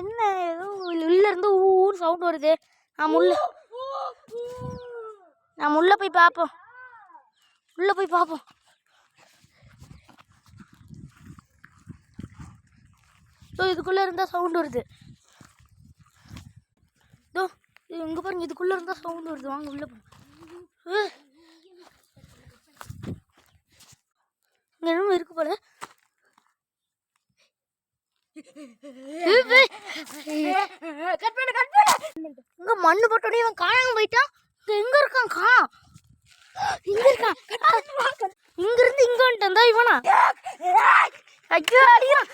என்ன ஏதோ உள்ள இருந்து ஊர் சவுண்ட் வருது. நாம் உள்ள போய் பார்ப்போம். இதுக்குள்ள இருந்தா சவுண்ட் வருது. இங்க பாருங்க, இதுக்குள்ள இருந்தா சவுண்ட் வருது. வாங்க உள்ள போங்க. இங்க என்னமோ இருக்கு போல. இங்க மண்ணு போட்டோடனே இவன் காணாம போயிட்டான். எங்க இருக்கான்? காணோம். இங்க இருக்கான். இங்க இருந்து இங்க வந்துட்டான் இவனா. ஐயோ அடிக்கிறான்.